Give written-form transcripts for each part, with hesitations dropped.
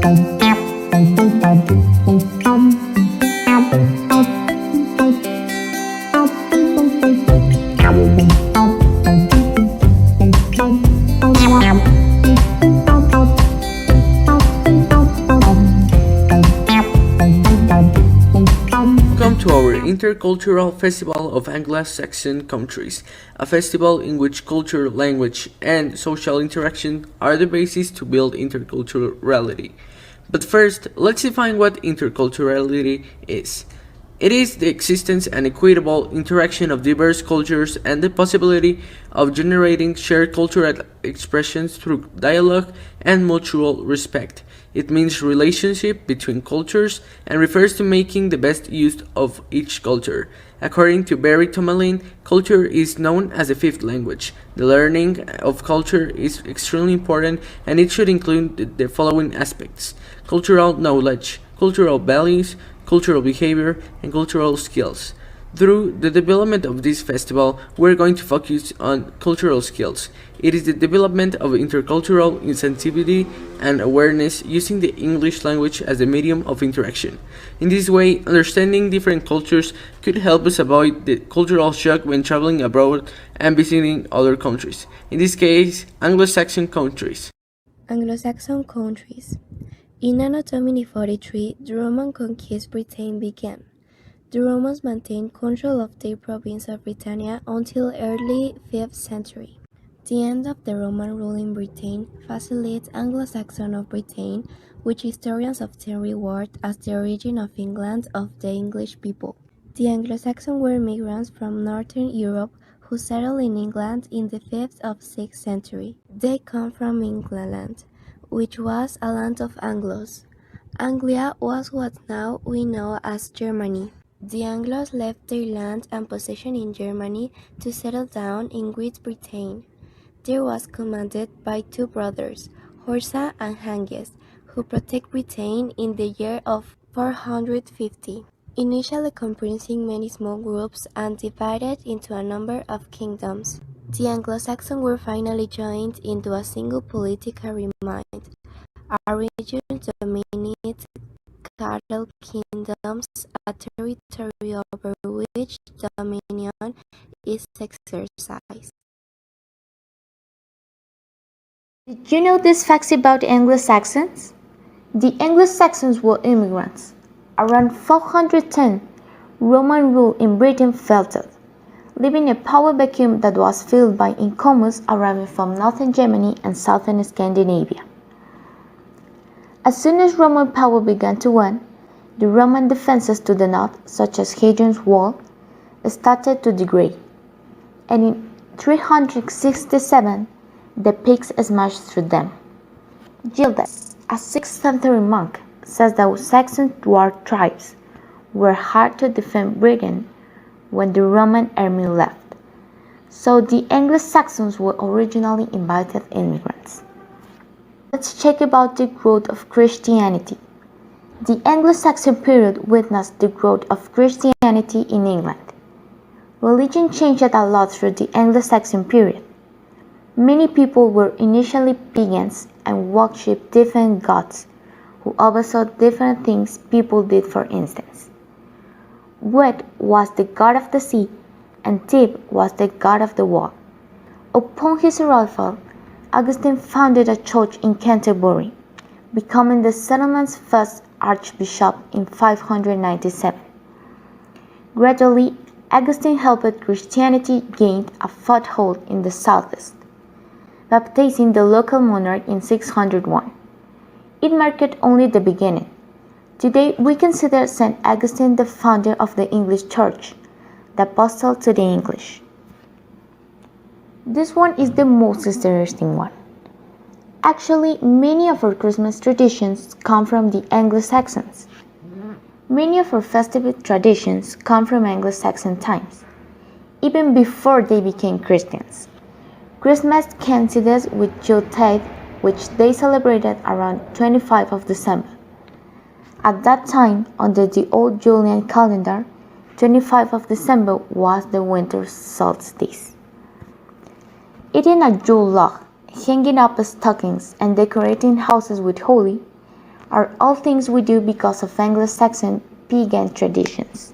Welcome to our Intercultural Festival of Anglo Saxon countries, a festival in which culture, language, and social interaction are the basis to build interculturality. But first, let's define what interculturality is. It is the existence and equitable interaction of diverse cultures and the possibility of generating shared cultural expressions through dialogue and mutual respect. It means relationship between cultures and refers to making the best use of each culture. According to Barry Tomalin, culture is known as the fifth language. The learning of culture is extremely important and it should include the following aspects: cultural knowledge, cultural values, cultural behavior, and cultural skills. Through the development of this festival, we're going to focus on cultural skills. It is the development of intercultural sensitivity and awareness using the English language as a medium of interaction. In this way, understanding different cultures could help us avoid the cultural shock when traveling abroad and visiting other countries. In this case, Anglo Saxon countries. Anglo Saxon countries. In Anno Domini 43, the Roman conquest Britain began. The Romans maintained control of their province of Britannia until early 5th century. The end of the Roman rule in Britain facilitates Anglo-Saxon of Britain, which historians often reward as the origin of England of the English people. The Anglo-Saxon were migrants from Northern Europe who settled in England in the 5th or 6th century. They come from England, which was a land of Anglos. Anglia was what now we know as Germany. The Anglos left their land and possession in Germany to settle down in Great Britain. There was commanded by two brothers, Horsa and Hengist, who protect Britain in the year of 450. Initially comprising many small groups and divided into a number of kingdoms, the Anglo-Saxon were finally joined into a single political remit, a region dominated cattle kingdoms, a territory over which dominion is exercised. Did you know these facts about Anglo-Saxons? The Anglo-Saxons were immigrants. Around 410, Roman rule in Britain faltered, leaving a power vacuum that was filled by newcomers arriving from northern Germany and southern Scandinavia. As soon as Roman power began to wane, the Roman defenses to the north, such as Hadrian's Wall, started to degrade, and in 367, the Picts smashed through them. Gildas, a 6th century monk, says that Saxon dwarf tribes were hard to defend Britain when the Roman army left, so the Anglo-Saxons were originally invited immigrants. Let's check about the growth of Christianity. The Anglo-Saxon period witnessed the growth of Christianity in England. Religion changed a lot through the Anglo-Saxon period. Many people were initially pagans and worshipped different gods, who oversaw different things people did. For instance, Wed was the god of the sea, and Tib was the god of the war. Upon his arrival, Augustine founded a church in Canterbury, becoming the settlement's first archbishop in 597. Gradually, Augustine helped Christianity gain a foothold in the southeast, baptizing the local monarch in 601. It marked only the beginning. Today, we consider St. Augustine the founder of the English Church, the apostle to the English. This one is the most interesting one. Actually, many of our Christmas traditions come from the Anglo-Saxons. Many of our festive traditions come from Anglo-Saxon times, even before they became Christians. Christmas coincides with Yuletide, which they celebrated around 25th of December. At that time, under the old Julian calendar, 25th of December was the winter solstice. Eating a Yule log, hanging up stockings, and decorating houses with holly are all things we do because of Anglo Saxon pagan traditions.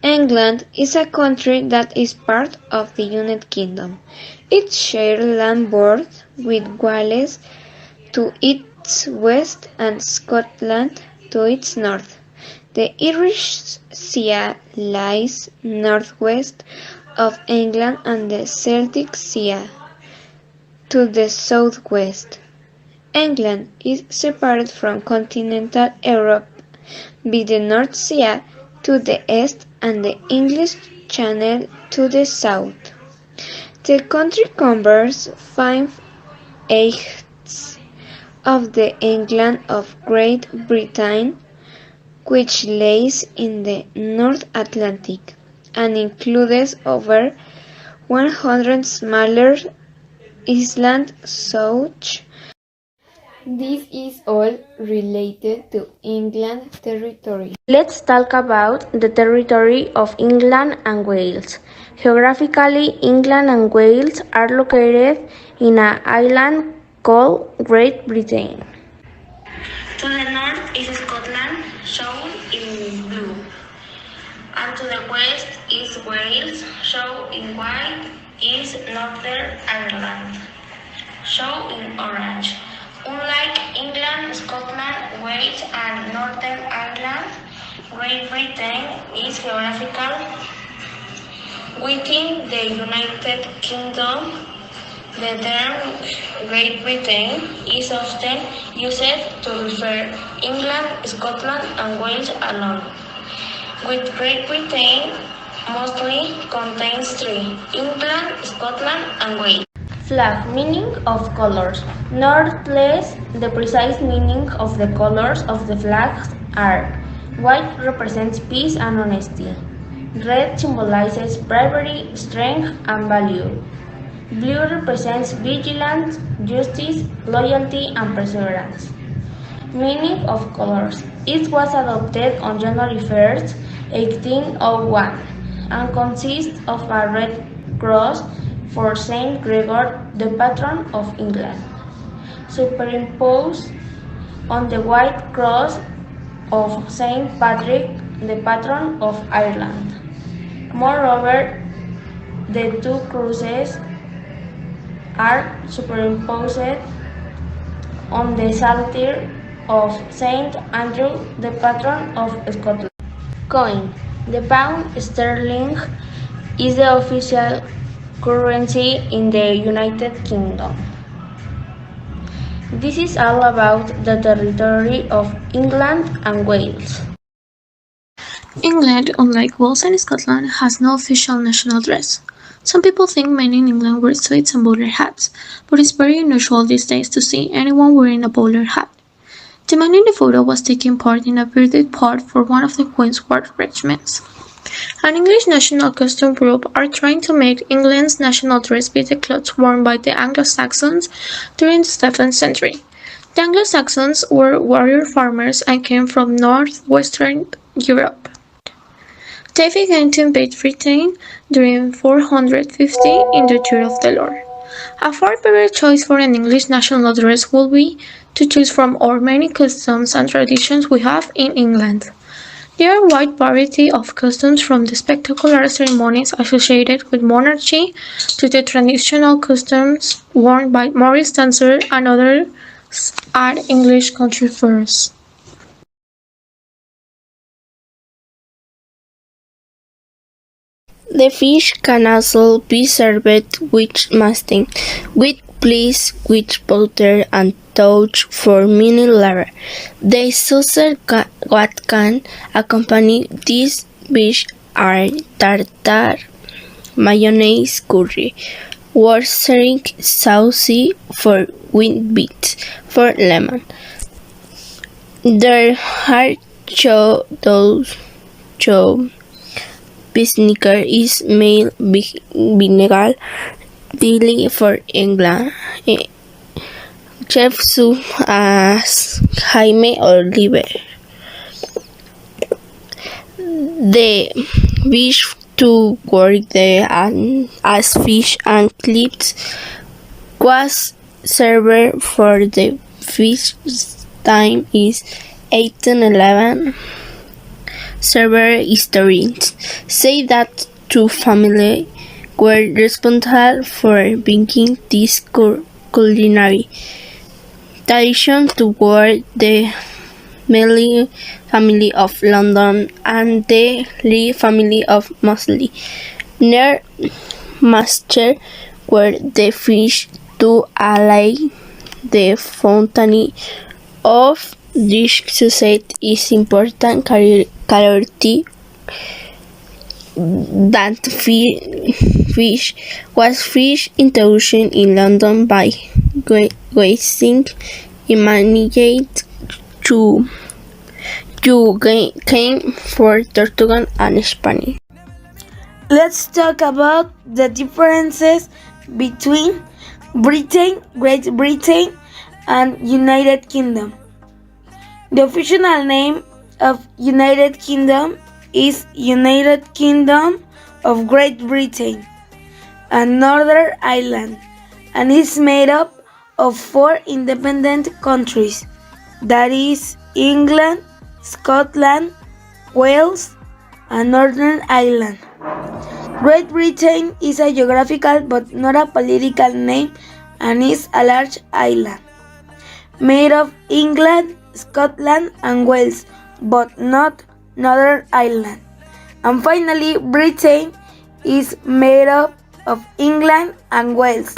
England is a country that is part of the United Kingdom. It shares land borders with Wales to its west and Scotland to its north. The Irish Sea lies northwest of England and the Celtic Sea to the southwest. England is separated from continental Europe by the North Sea to the east and the English Channel to the south. The country covers 5/8 of the England of Great Britain, which lies in the North Atlantic, and includes over 100 smaller islands such. This is all related to England territory. Let's talk about the territory of England and Wales. Geographically, England and Wales are located in an island called Great Britain. To the north is Scotland, shown in blue, and to the west is Wales, shown in white, is Northern Ireland, shown in orange. Unlike England, Scotland, Wales, and Northern Ireland, Great Britain is geographical within the United Kingdom. The term Great Britain is often used to refer England, Scotland, and Wales alone, with Great Britain mostly contains three: England, Scotland, and Wales. Flag meaning of colors. Nonetheless, the precise meaning of the colors of the flags are: white represents peace and honesty. Red symbolizes bravery, strength, and value. Blue represents vigilance, justice, loyalty, and perseverance. Meaning of colors. It was adopted on January 1st, 1801, and consists of a red cross for Saint Gregor, the patron of England, superimposed on the white cross of Saint Patrick, the patron of Ireland. Moreover, the two crosses are superimposed on the saltire of Saint Andrew, the patron of Scotland. Coin. The pound sterling is the official currency in the United Kingdom. This is all about the territory of England and Wales. England, unlike Wales and Scotland, has no official national dress. Some people think men in England wear suits and bowler hats, but it's very unusual these days to see anyone wearing a bowler hat. The man in the photo was taking part in a birthday party for one of the Queen's Guard regiments. An English national costume group are trying to make England's national dress be the clothes worn by the Anglo Saxons during the 7th century. The Anglo Saxons were warrior farmers and came from northwestern Europe. They began to invade Britain during 450 in the year of the Lord. A far better choice for an English national dress would be to choose from our many customs and traditions we have in England. There are a wide variety of customs, from the spectacular ceremonies associated with monarchy to the traditional customs worn by Morris dancers and others at English country fairs. The fish can also be served with masting, with bliss, with butter and touch for mini layer. The sauces what can accompany this dish are tartar, mayonnaise, curry, worcestershire sauce for wind beets, for lemon. There are vinegar is made vinegar daily for England. Chefs such as Jaime Oliver The wish to work there as fish and clips was served for the first time is 1811. Several historians say that two families were responsible for bringing this culinary tradition toward the Melly family of London and the Lee family of Mosley. Near master were the fish to allay the fountain of this society is important characteristic that fish was first introduced in London by Westing immigrants to came for Portugal and Spain. Let's talk about the differences between Britain, Great Britain, and United Kingdom. The official name of United Kingdom is United Kingdom of Great Britain and Northern Ireland, and is made up of 4 independent countries, that is England, Scotland, Wales, and Northern Ireland. Great Britain is a geographical but not a political name and is a large island, made of England, Scotland, and Wales, but not Northern Ireland. And finally, Britain is made up of England and Wales.